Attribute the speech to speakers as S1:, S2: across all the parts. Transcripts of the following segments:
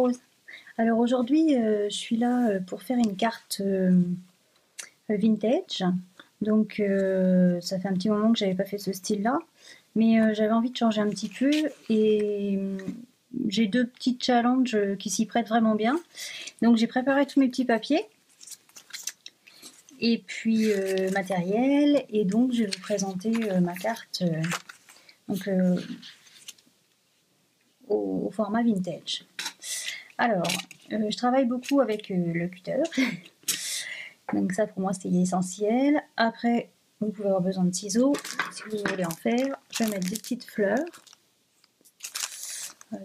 S1: Rose. Alors aujourd'hui, je suis là pour faire une carte vintage. Donc ça fait un petit moment que j'avais pas fait ce style-là, mais j'avais envie de changer un petit peu et j'ai deux petits challenges qui s'y prêtent vraiment bien. Donc j'ai préparé tous mes petits papiers et puis matériel, et donc je vais vous présenter ma carte au format vintage. Alors, je travaille beaucoup avec le cutter, donc ça pour moi c'était essentiel. Après, vous pouvez avoir besoin de ciseaux si vous voulez en faire. Je vais mettre des petites fleurs,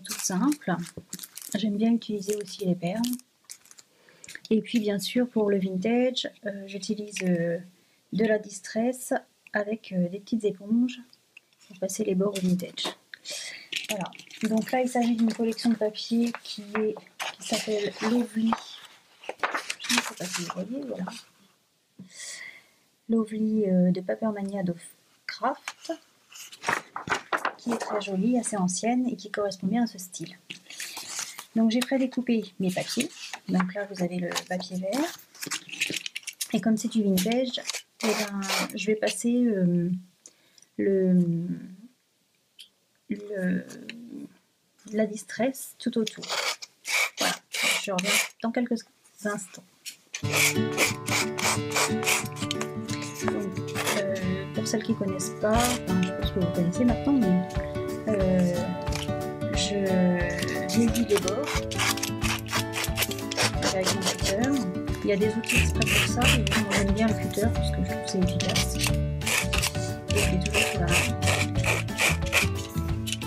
S1: toutes simples. J'aime bien utiliser aussi les perles. Et puis bien sûr pour le vintage, j'utilise de la distress avec des petites éponges pour passer les bords au vintage. Voilà, donc là il s'agit d'une collection de papier qui s'appelle Lovely. Je ne sais pas si vous voyez, voilà. Lovely de Papermania of Craft, qui est très jolie, assez ancienne et qui correspond bien à ce style. Donc j'ai prédécoupé mes papiers. Donc là vous avez le papier vert. Et comme c'est du vintage, eh ben, je vais passer la distress tout autour. Voilà, je reviens dans quelques instants. Donc, pour celles qui ne connaissent pas, enfin, je pense que vous connaissez maintenant, mais je vieillis les bords avec mon cutter. Il y a des outils exprès pour ça, et moi j'aime bien le cutter parce que je trouve que c'est efficace. Et je l'ai toujours sur la main.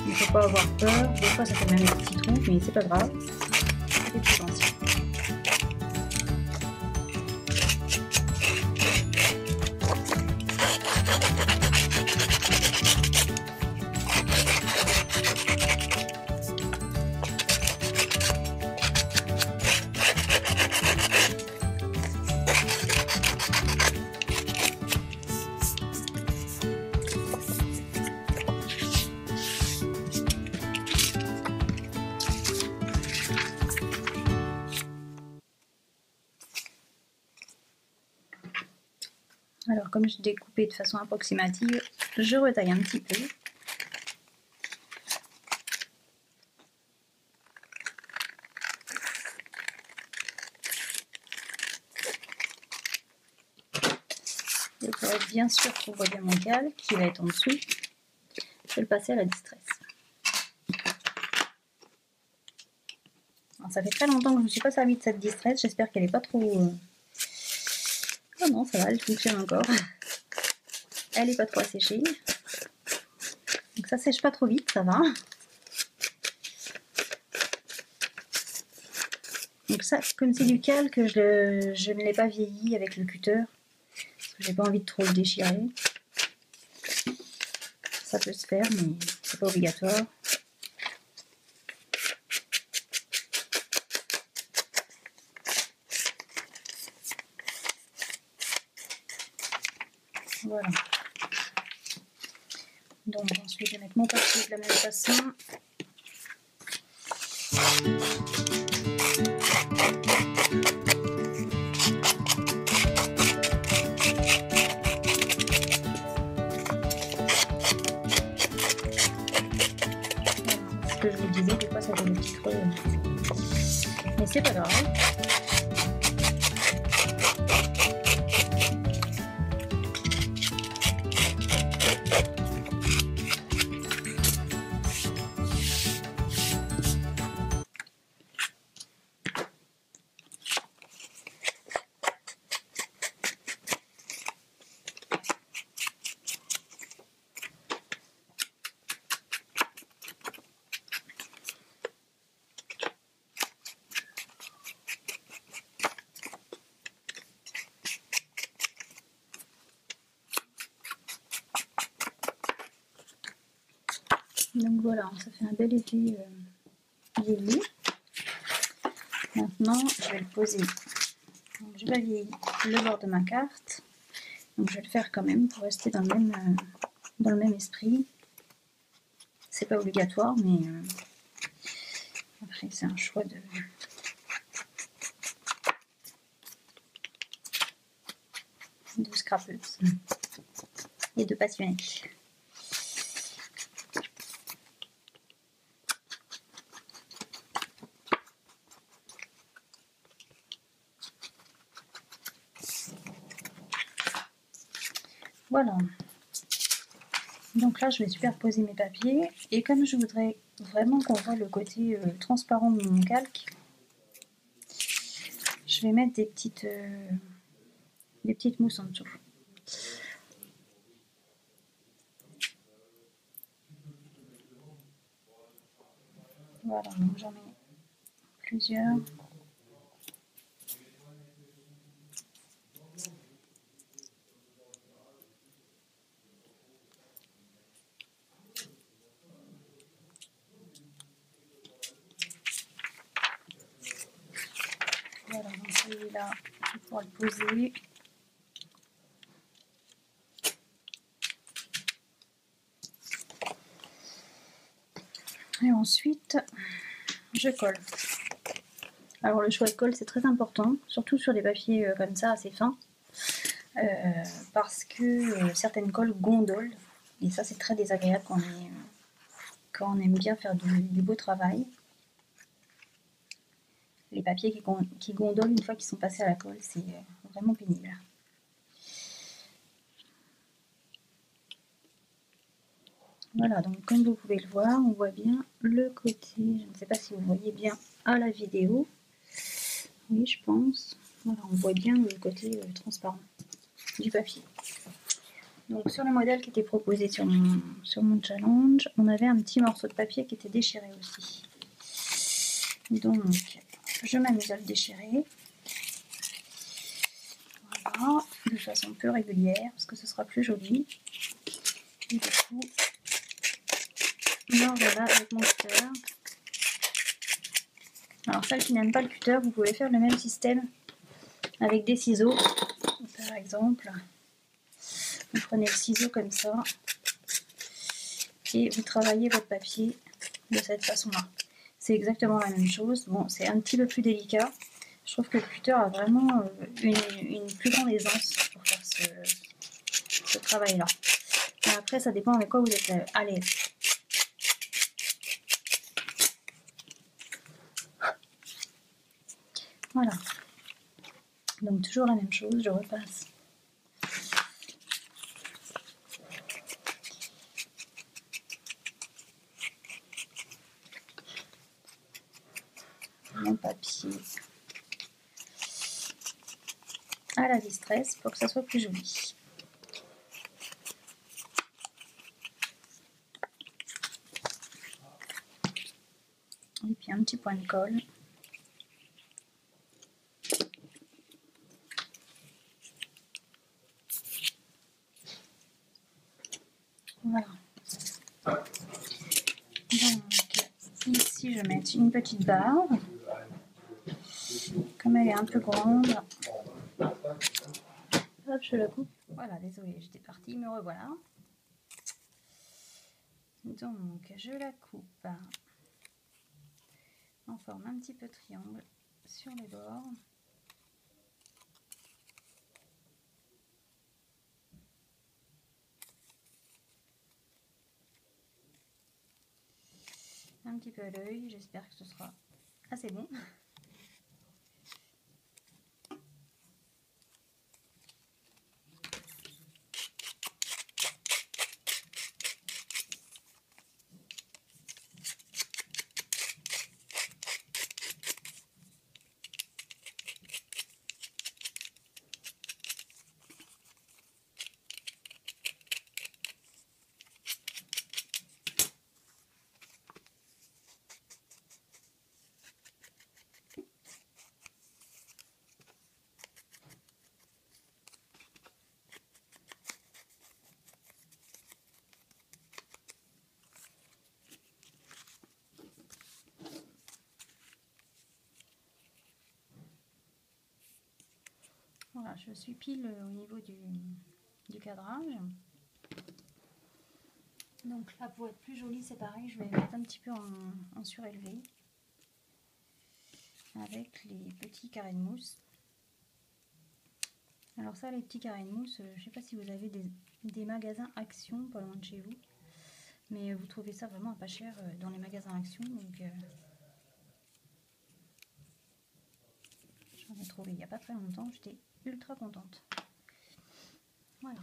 S1: Il ne faut pas avoir peur, des fois ça fait même des petits trous, mais c'est pas grave, c'est des petits anciens. Alors comme je découpais de façon approximative, je retaille un petit peu. Et pour être bien sûr qu'on voit bien mon cal, qui va être en dessous, je vais le passer à la distress. Alors, ça fait très longtemps que je ne me suis pas servi de cette distress, j'espère qu'elle n'est pas trop... Oh non, ça va, elle fonctionne encore. Elle n'est pas trop asséchée. Donc ça sèche pas trop vite, ça va. Donc ça, comme c'est du calque, je ne l'ai pas vieilli avec le cutter. Parce que j'ai pas envie de trop le déchirer. Ça peut se faire, mais c'est pas obligatoire. Voilà. Donc ensuite je vais mettre mon papier de la même façon. Voilà, ce que je vous disais, des fois ça fait des petits creux. Mais c'est pas grave. Donc voilà, ça fait un bel effet vieilli. Maintenant, je vais le poser. Donc, je vais vieillir le bord de ma carte. Donc je vais le faire quand même pour rester dans le même esprit. C'est pas obligatoire, mais après Après, c'est un choix de scrapeuse et de passionnée. Voilà. Donc là, je vais superposer mes papiers. Et comme je voudrais vraiment qu'on voit le côté transparent de mon calque, je vais mettre des petites mousses en dessous. Voilà, donc j'en mets plusieurs. Voilà, donc celui-là, je vais pouvoir le poser. Et ensuite, je colle. Alors le choix de colle, c'est très important, surtout sur des papiers comme ça, assez fins, parce que certaines colles gondolent, et ça c'est très désagréable quand on aime bien faire du beau travail. Les papiers qui gondolent une fois qu'ils sont passés à la colle, c'est vraiment pénible. Voilà, donc comme vous pouvez le voir, on voit bien le côté, je ne sais pas si vous voyez bien à la vidéo, oui je pense, voilà, on voit bien le côté transparent du papier. Donc sur le modèle qui était proposé sur mon challenge, on avait un petit morceau de papier qui était déchiré aussi. Donc je m'amuse à le déchirer. Voilà, de façon peu régulière, parce que ce sera plus joli. Et du coup, là voilà avec mon cutter. Alors celles qui n'aiment pas le cutter, vous pouvez faire le même système avec des ciseaux, par exemple. Vous prenez le ciseau comme ça et vous travaillez votre papier de cette façon-là. C'est exactement la même chose. Bon, c'est un petit peu plus délicat. Je trouve que le cutter a vraiment une plus grande aisance pour faire ce travail-là. Et après, ça dépend avec quoi vous êtes à l'aise. Voilà. Donc toujours la même chose, je repasse. Mon papier à la distress pour que ça soit plus joli. Et puis un petit point de colle. Voilà. Donc ici je vais mettre une petite barre. Comme elle est un peu grande, hop, je la coupe. Voilà, désolée, j'étais partie, me revoilà. Donc je la coupe en forme un petit peu triangle sur les bords. Un petit peu à l'œil, j'espère que ce sera assez bon. Voilà, je suis pile au niveau du cadrage. Donc là, pour être plus joli, c'est pareil, je vais mettre un petit peu en surélevé. avec les petits carrés de mousse. Alors ça, les petits carrés de mousse, je sais pas si vous avez des magasins Action pas loin de chez vous, mais vous trouvez ça vraiment à pas cher dans les magasins Action, donc j'en ai trouvé il n'y a pas très longtemps, j'étais ultra contente. Voilà.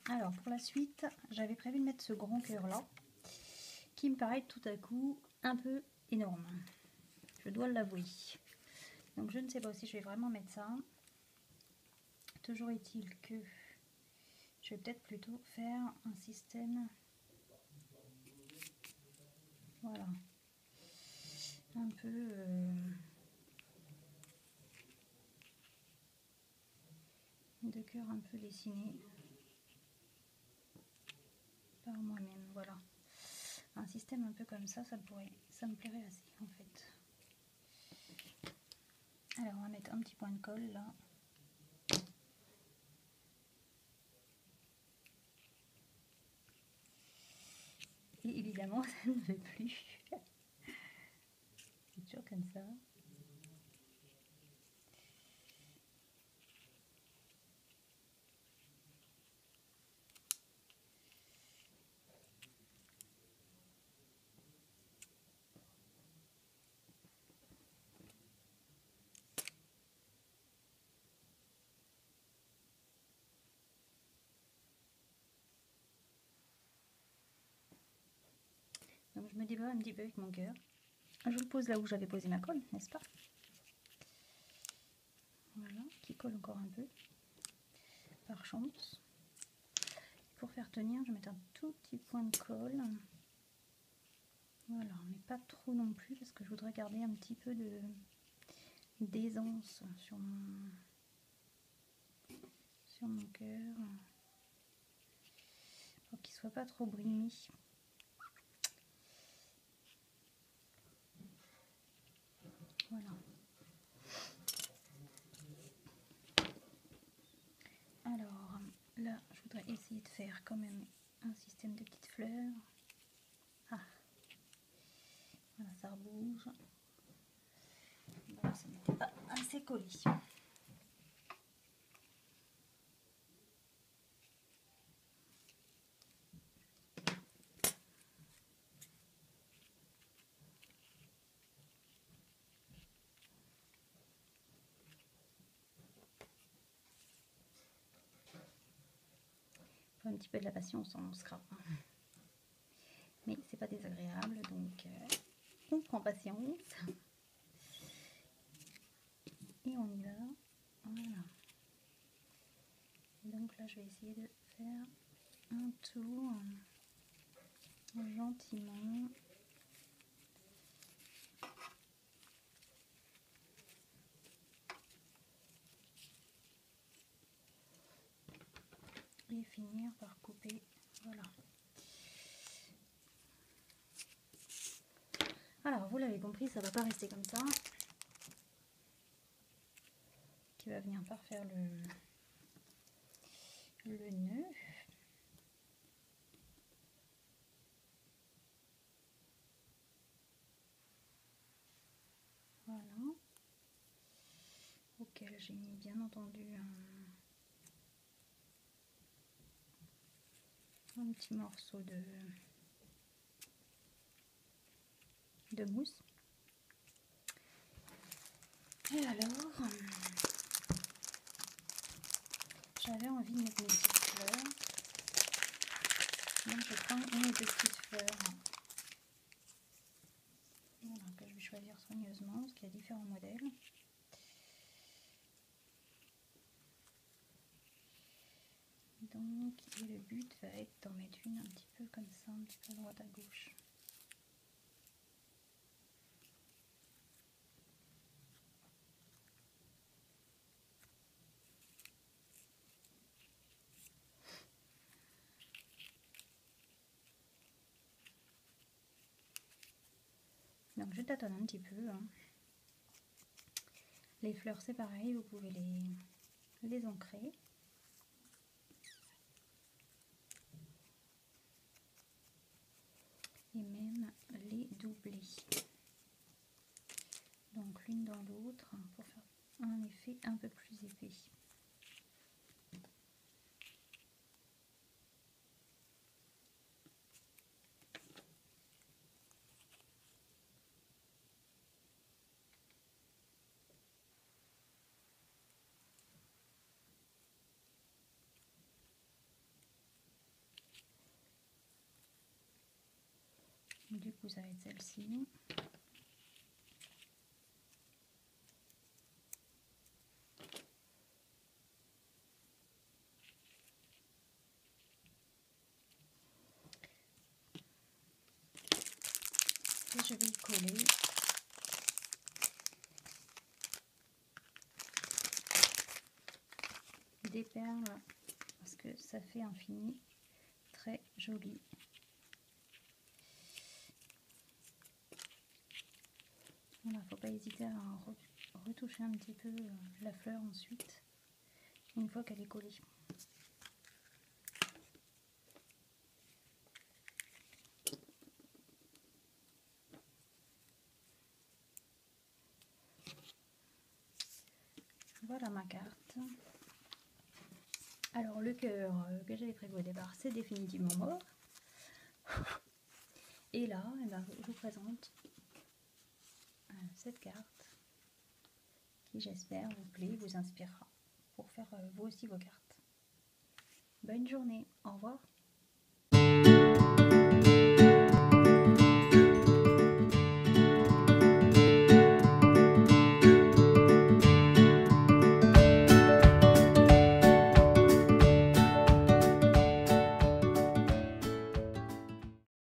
S1: Alors pour la suite, j'avais prévu de mettre ce grand cœur là, qui me paraît tout à coup un peu énorme, je dois l'avouer. Donc je ne sais pas si je vais vraiment mettre ça. Toujours est-il que je vais peut-être plutôt faire un système, voilà, un peu de cœur un peu dessiné par moi-même, voilà. Un système un peu comme ça, ça me plairait assez en fait. Alors on va mettre un petit point de colle là. Et évidemment ça ne veut plus. C'est toujours comme ça. Donc je me débrouille un petit peu avec mon cœur. Je le pose là où j'avais posé ma colle, n'est-ce pas? Voilà, qui colle encore un peu, par chance. Pour faire tenir, je vais mettre un tout petit point de colle. Voilà, mais pas trop non plus, parce que je voudrais garder un petit peu d'aisance sur mon cœur. Pour qu'il soit pas trop brimé. Voilà. Alors là, je voudrais essayer de faire quand même un système de petites fleurs. Ah, voilà, ça rebouge. Voilà, ça n'était pas assez collé. Faut un petit peu de la patience en scrap. Mais c'est pas désagréable, donc on prend patience. Et on y va. Voilà. Et donc là, je vais essayer de faire un tour gentiment. Et finir par couper. Voilà. Alors, vous l'avez compris, ça va pas rester comme ça. Qui va venir par faire le nœud. Voilà. Auquel j'ai mis bien entendu un petit morceau de mousse. Et alors, j'avais envie de mettre mes petites fleurs. Donc je prends une ou deux petites fleurs. Voilà, que je vais choisir soigneusement parce qu'il y a différents modèles. Donc, et le but va être d'en mettre une un petit peu comme ça, un petit peu à droite à gauche. Donc je tâtonne un petit peu. Hein. Les fleurs c'est pareil, vous pouvez les ancrer. Et même les doubler. Donc l'une dans l'autre pour faire un effet un peu plus épais. Du coup, ça va être celle-ci. Et je vais y coller des perles parce que ça fait un fini très joli. Voilà, faut pas hésiter à retoucher un petit peu la fleur ensuite, une fois qu'elle est collée. Voilà ma carte. Alors le cœur que j'avais prévu au départ, c'est définitivement mort. Et là, eh ben, je vous présente cette carte qui, j'espère, vous plaît, vous inspirera pour faire vous aussi vos cartes. Bonne journée, au revoir.